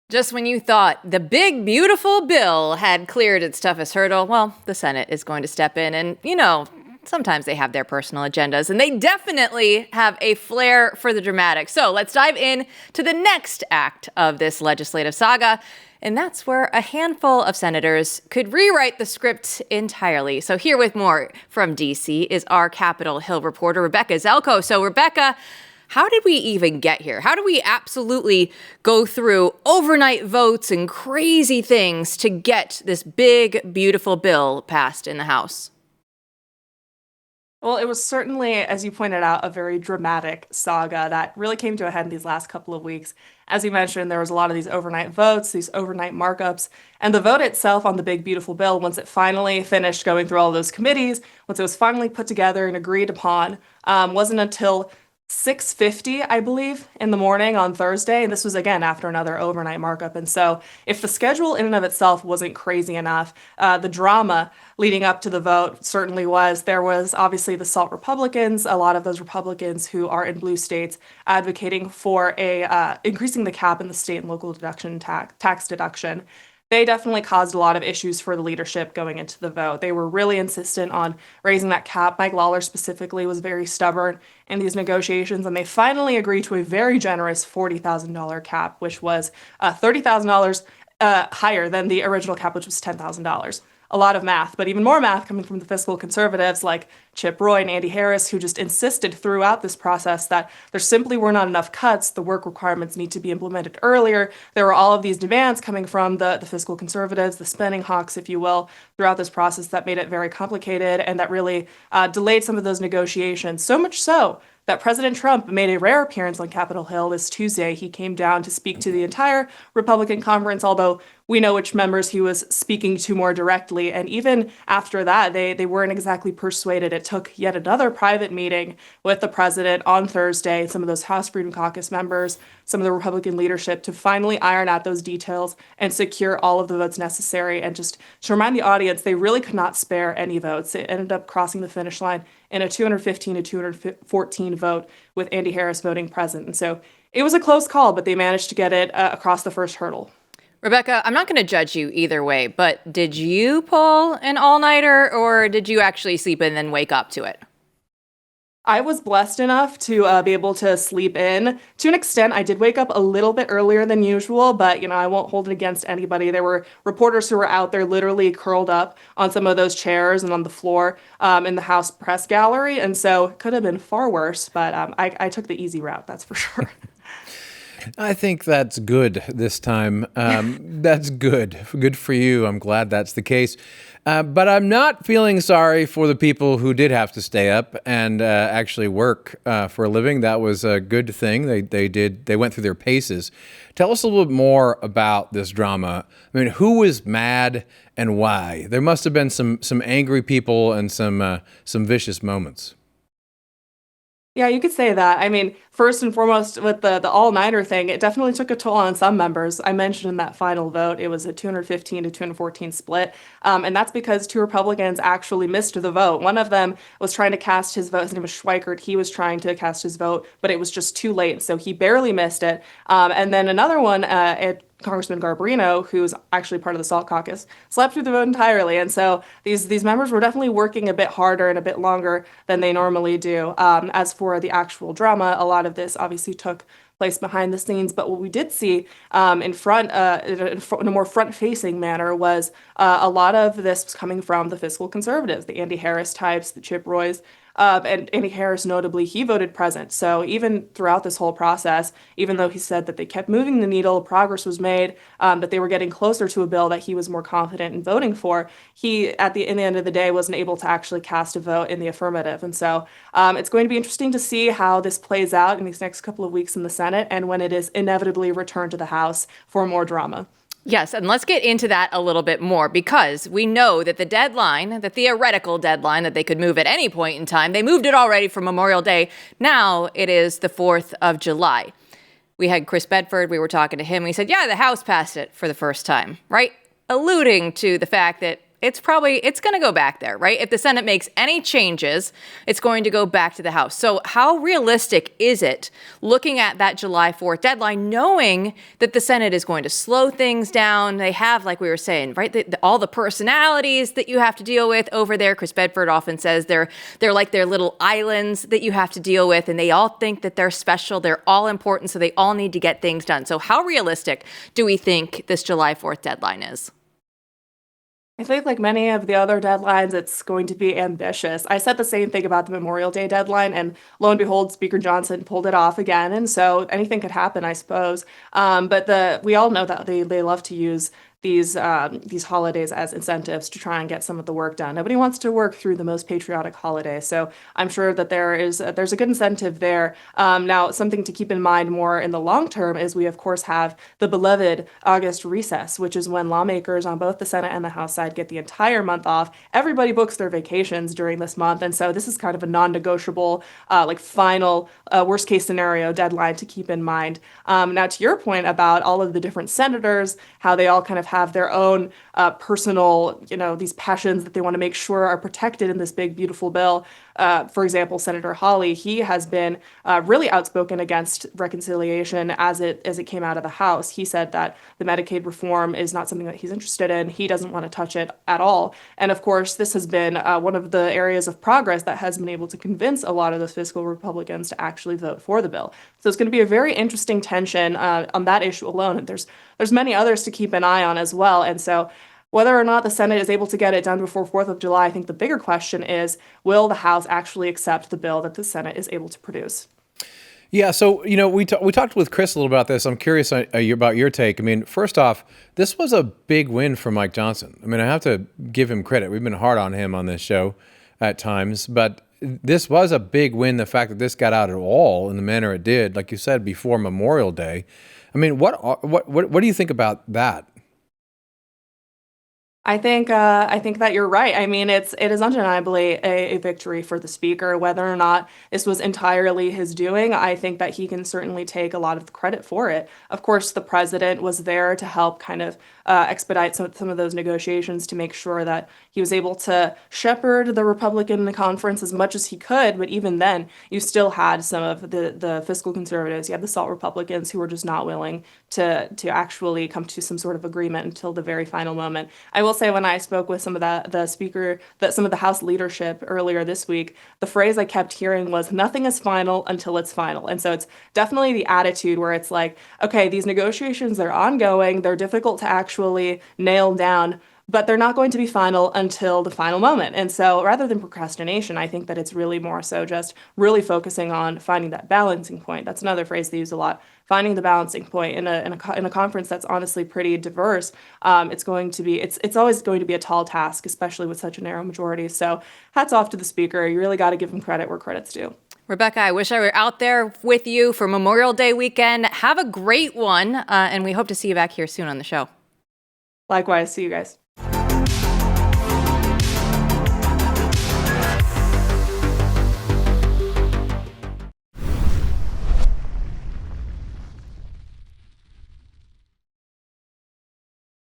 Just when you thought the big, beautiful bill had cleared its toughest hurdle, well, the Senate is going to step in. And, sometimes they have their personal agendas, and they definitely have a flair for the dramatic. So let's dive in to the next act of this legislative saga. And that's where a handful of senators could rewrite the script entirely. So here with more from D.C. is our Capitol Hill reporter, Rebecca Zelko. So, Rebecca, how did we even get here? How do we absolutely go through overnight votes and crazy things to get this big, beautiful bill passed in the House? Well, it was certainly, as you pointed out, a very dramatic saga that really came to a head in these last couple of weeks. As you mentioned, there was a lot of these overnight votes, these overnight markups, and the vote itself on the big, beautiful bill, once it finally finished going through all of those committees, once it was finally put together and agreed upon, wasn't until 6:50, I believe, in the morning on Thursday. And this was again after another overnight markup. And so if the schedule in and of itself wasn't crazy enough, the drama leading up to the vote certainly was. There was obviously the SALT Republicans, a lot of those Republicans who are in blue states advocating for increasing the cap in the state and local deduction tax deduction. They definitely caused a lot of issues for the leadership going into the vote. They were really insistent on raising that cap. Mike Lawler specifically was very stubborn in these negotiations, and they finally agreed to a very generous $40,000 cap, which was $30,000 higher than the original cap, which was $10,000. A lot of math, but even more math coming from the fiscal conservatives like Chip Roy and Andy Harris, who just insisted throughout this process that there simply were not enough cuts. The work requirements need to be implemented earlier. There were all of these demands coming from the fiscal conservatives, the spending hawks, if you will, throughout this process that made it very complicated and that really delayed some of those negotiations. So much so that President Trump made a rare appearance on Capitol Hill this Tuesday. He came down to speak to the entire Republican conference, although we know which members he was speaking to more directly. And even after that, they weren't exactly persuaded. It took yet another private meeting with the president on Thursday, some of those House Freedom Caucus members, some of the Republican leadership to finally iron out those details and secure all of the votes necessary. And just to remind the audience, they really could not spare any votes. It ended up crossing the finish line in a 215 to 214 vote with Andy Harris voting present. And so it was a close call, but they managed to get it across the first hurdle. Rebecca, I'm not going to judge you either way, but did you pull an all-nighter or did you actually sleep in and then wake up to it? I was blessed enough to be able to sleep in. To an extent, I did wake up a little bit earlier than usual, but I won't hold it against anybody. There were reporters who were out there literally curled up on some of those chairs and on the floor in the House press gallery, and so it could have been far worse, but I took the easy route, that's for sure. I think that's good this time. That's good. Good for you. I'm glad that's the case. But I'm not feeling sorry for the people who did have to stay up and actually work for a living. That was a good thing. They went through their paces. Tell us a little bit more about this drama. I mean, who was mad and why? There must have been some angry people and some vicious moments. Yeah, you could say that. I mean, first and foremost, with the all-nighter thing, it definitely took a toll on some members. I mentioned in that final vote, it was a 215 to 214 split. And that's because two Republicans actually missed the vote. One of them was trying to cast his vote. His name was Schweikert. He was trying to cast his vote, but it was just too late. So he barely missed it. And then another one, Congressman Garbarino, who's actually part of the SALT caucus, slept through the vote entirely. And so these members were definitely working a bit harder and a bit longer than they normally do. As for the actual drama, a lot of this obviously took place behind the scenes. But what we did see in a more front-facing manner was a lot of this was coming from the fiscal conservatives, the Andy Harris types, the Chip Roys. And Andy Harris, notably, he voted present. So even throughout this whole process, even though he said that they kept moving the needle, progress was made, that they were getting closer to a bill that he was more confident in voting for, he, in the end of the day, wasn't able to actually cast a vote in the affirmative. And so it's going to be interesting to see how this plays out in these next couple of weeks in the Senate and when it is inevitably returned to the House for more drama. Yes, and let's get into that a little bit more because we know that the deadline, the theoretical deadline that they could move at any point in time, they moved it already for Memorial Day. Now it is the 4th of July. We had Chris Bedford, we were talking to him, he said, yeah, the House passed it for the first time, right? Alluding to the fact that it's going to go back there, right? If the Senate makes any changes, it's going to go back to the House. So how realistic is it looking at that July 4th deadline, knowing that the Senate is going to slow things down? They have, like we were saying, right, all the personalities that you have to deal with over there. Chris Bedford often says they're like their little islands that you have to deal with, and they all think that they're special. They're all important, so they all need to get things done. So how realistic do we think this July 4th deadline is? I think, like many of the other deadlines, it's going to be ambitious. I said the same thing about the Memorial Day deadline, and lo and behold, Speaker Johnson pulled it off again. And so anything could happen, I suppose. But we all know that they love to use these holidays as incentives to try and get some of the work done. Nobody wants to work through the most patriotic holiday, so I'm sure that there's a good incentive there. Now, something to keep in mind more in the long term is we of course have the beloved August recess, which is when lawmakers on both the Senate and the House side get the entire month off. Everybody books their vacations during this month, and so this is kind of a non-negotiable, like final worst case scenario deadline to keep in mind. Now, to your point about all of the different senators, how they all kind of have their own personal, these passions that they want to make sure are protected in this big, beautiful bill. For example, Senator Hawley, he has been really outspoken against reconciliation as it came out of the House. He said that the Medicaid reform is not something that he's interested in. He doesn't want to touch it at all. And of course, this has been one of the areas of progress that has been able to convince a lot of the fiscal Republicans to actually vote for the bill. So it's going to be a very interesting tension on that issue alone. And there's many others to keep an eye on as well. And so whether or not the Senate is able to get it done before 4th of July, I think the bigger question is, will the House actually accept the bill that the Senate is able to produce? Yeah, so, we talked with Chris a little about this. I'm curious about your take. I mean, first off, this was a big win for Mike Johnson. I mean, I have to give him credit. We've been hard on him on this show at times, but this was a big win, the fact that this got out at all in the manner it did, like you said, before Memorial Day. I mean, what do you think about that? I think that you're right. I mean, it is undeniably a victory for the speaker. Whether or not this was entirely his doing, I think that he can certainly take a lot of the credit for it. Of course, the president was there to help kind of expedite some of those negotiations to make sure that he was able to shepherd the Republican conference as much as he could. But even then, you still had some of the fiscal conservatives. You had the SALT Republicans who were just not willing to actually come to some sort of agreement until the very final moment. I will say, when I spoke with some of some of the House leadership earlier this week, the phrase I kept hearing was "nothing is final until it's final." And so it's definitely the attitude where it's like, okay, these negotiations, they're ongoing, they're difficult to actually nail down, but they're not going to be final until the final moment. And so rather than procrastination, I think that it's really more so just really focusing on finding that balancing point. That's another phrase they use a lot. Finding the balancing point in a conference that's honestly pretty diverse. It's always going to be a tall task, especially with such a narrow majority. So hats off to the speaker. You really got to give him credit where credit's due. Rebecca, I wish I were out there with you for Memorial Day weekend. Have a great one, and we hope to see you back here soon on the show. Likewise, see you guys.